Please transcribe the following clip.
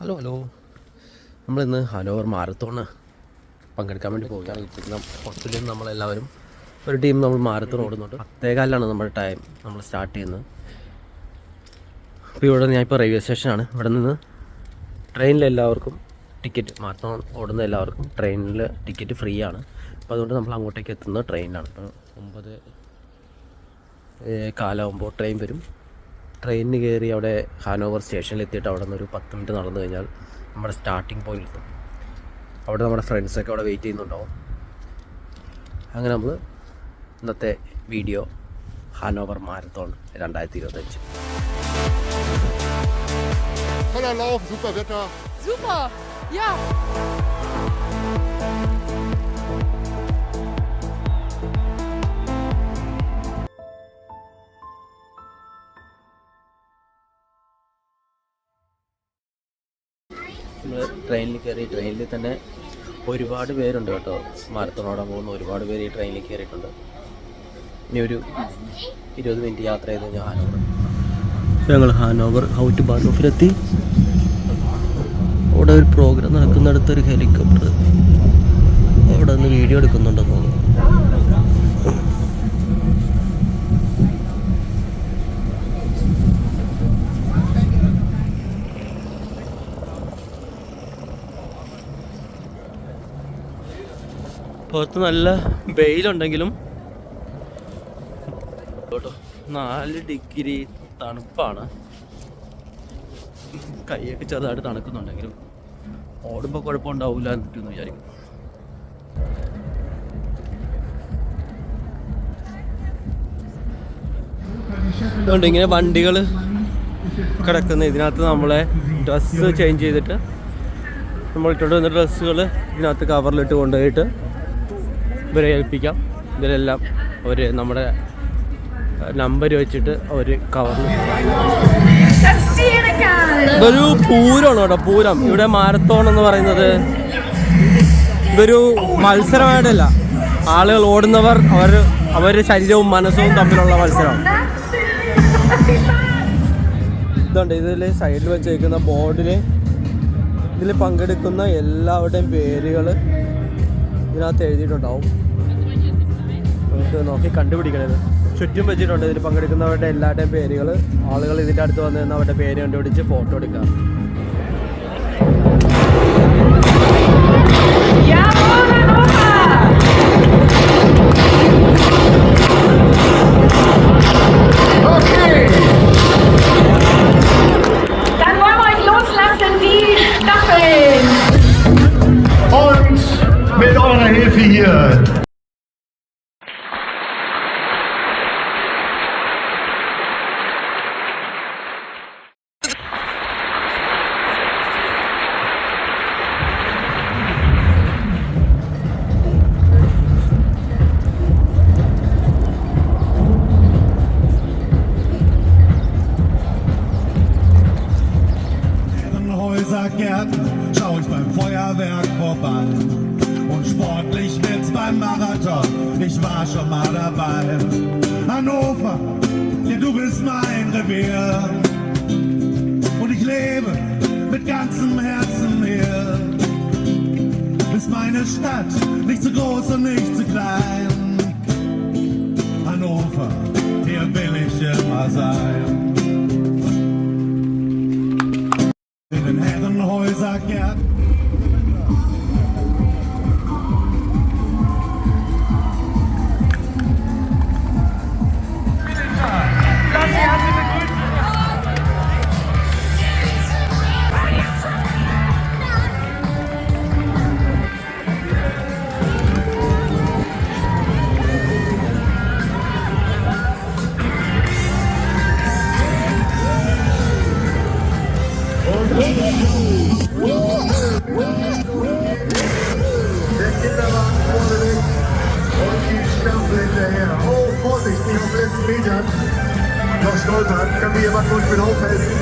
Hello നമ്മളിന്ന് Hanover marathon പങ്കെടുക്കാൻ വേണ്ടി പോവുകയാണ്. ഹോസ്റ്റലിൽ നിന്ന് നമ്മളെല്ലാവരും ഒരു ടീം നമ്മൾ മാരത്തോൺ ഓടുന്നുണ്ട്. 10:15 നമ്മുടെ ടൈം നമ്മൾ സ്റ്റാർട്ട് ചെയ്യുന്നത്. അപ്പോൾ ഇവിടെ ഞാനിപ്പോൾ റെയിൽവേ സ്റ്റേഷനാണ്. ഇവിടെ നിന്ന് ട്രെയിനിൽ എല്ലാവർക്കും ടിക്കറ്റ്, മാരത്തോൺ ഓടുന്ന എല്ലാവർക്കും ട്രെയിനിൽ ടിക്കറ്റ് ഫ്രീ ആണ്. അപ്പോൾ അതുകൊണ്ട് നമ്മൾ അങ്ങോട്ടേക്ക് എത്തുന്നത് ട്രെയിനിലാണ്. ഇപ്പോൾ 9:15 ട്രെയിൻ വരും. ട്രെയിനിന് കയറി അവിടെ ഹാനോവർ സ്റ്റേഷനിൽ എത്തിയിട്ട് അവിടെ നിന്ന് ഒരു 10 മിനിറ്റ് നടന്നു കഴിഞ്ഞാൽ നമ്മുടെ സ്റ്റാർട്ടിങ് പോയിന്റ് എത്തും. അവിടെ നമ്മുടെ ഫ്രണ്ട്സൊക്കെ അവിടെ വെയിറ്റ് ചെയ്യുന്നുണ്ടാവും. അങ്ങനെ നമ്മൾ ഇന്നത്തെ video Hanover marathon 2025. Toller Lauf, super Wetter. Super, ja. നമ്മൾ ട്രെയിനിൽ കയറി. ട്രെയിനിൽ തന്നെ ഒരുപാട് പേരുണ്ട് കേട്ടോ. മാരത്തോൺ ഓടാൻ പോകുന്ന ഒരുപാട് പേര് ഈ ട്രെയിനിൽ കയറിയിട്ടുണ്ട്. ഇനി ഒരു 20 മിനിറ്റ് യാത്ര ചെയ്ത് കഴിഞ്ഞാൽ ഹാനോവർ. ഞങ്ങൾ ഹാനോവർ ഔട്ട് ബാർഹോഫിലെത്തി. അവിടെ ഒരു പ്രോഗ്രാം നടക്കുന്നിടത്തൊരു ഹെലികോപ്റ്റർ അവിടെ നിന്ന് വീഡിയോ എടുക്കുന്നുണ്ടെന്ന് തോന്നുന്നു. പുറത്ത് നല്ല വെയിലുണ്ടെങ്കിലും കേട്ടോ 4 ഡിഗ്രി തണുപ്പാണ്. കൈയൊക്കെ ചെറുതായിട്ട് തണുക്കുന്നുണ്ടെങ്കിലും ഓടുമ്പോൾ കുഴപ്പമുണ്ടാവില്ല എന്നിട്ടൊന്ന് വിചാരിക്കും. അതുകൊണ്ട് ഇങ്ങനെ വണ്ടികൾ കിടക്കുന്ന ഇതിനകത്ത് നമ്മളെ ഡ്രസ്സ് ചേഞ്ച് ചെയ്തിട്ട് നമ്മൾ ഇട്ടുകൊണ്ട് വന്ന ഡ്രസ്സുകൾ ഇതിനകത്ത് കവറിലിട്ട് കൊണ്ടുപോയിട്ട് ഇവരെ ഏൽപ്പിക്കാം. ഇതിലെല്ലാം ഒരു നമ്മുടെ നമ്പർ വെച്ചിട്ട് ഒരു കവറിൽ. ഇതൊരു പൂരമാണ് കേട്ടോ, പൂരം. ഇവിടെ മാരത്തോൺ എന്ന് പറയുന്നത് ഇതൊരു മത്സരമായിട്ടല്ല, ആളുകൾ ഓടുന്നവർ അവരുടെ ശരീരവും മനസ്സും തമ്മിലുള്ള മത്സരമാണ്. ഇതുണ്ട്, ഇതിൽ സൈഡിൽ വെച്ചേക്കുന്ന ബോർഡിൽ ഇതിൽ പങ്കെടുക്കുന്ന എല്ലാവരുടെയും പേരുകൾ ഇതിനകത്ത് എഴുതിയിട്ടുണ്ടാവും. നമുക്ക് നോക്കി കണ്ടുപിടിക്കണത്. ചുറ്റും വെച്ചിട്ടുണ്ട് ഇതിൽ പങ്കെടുക്കുന്നവരുടെ എല്ലാവരുടെയും പേരുകൾ. ആളുകൾ ഇതിൻ്റെ അടുത്ത് വന്ന് നിന്ന് അവരുടെ പേര് കണ്ടുപിടിച്ച് ഫോട്ടോ എടുക്കാം. Mit eurer Hilfe hier. Häusergärten schau ich beim Feuerwerk vorbei. Und sportlich wird's beim Marathon, ich war schon mal dabei. Hannover, ja du bist mein Revier. Und ich lebe mit ganzem Herzen hier. Ist meine Stadt nicht zu groß und nicht zu klein. Hannover, hier will ich immer sein. In den Herrenhäusergärten. Der Kinderwagen vorne weg und die Staffel hinterher. Oh, Vorsicht, nicht auf den letzten Metern noch stolpern. Kann mir jemand kurz mit aufhelfen?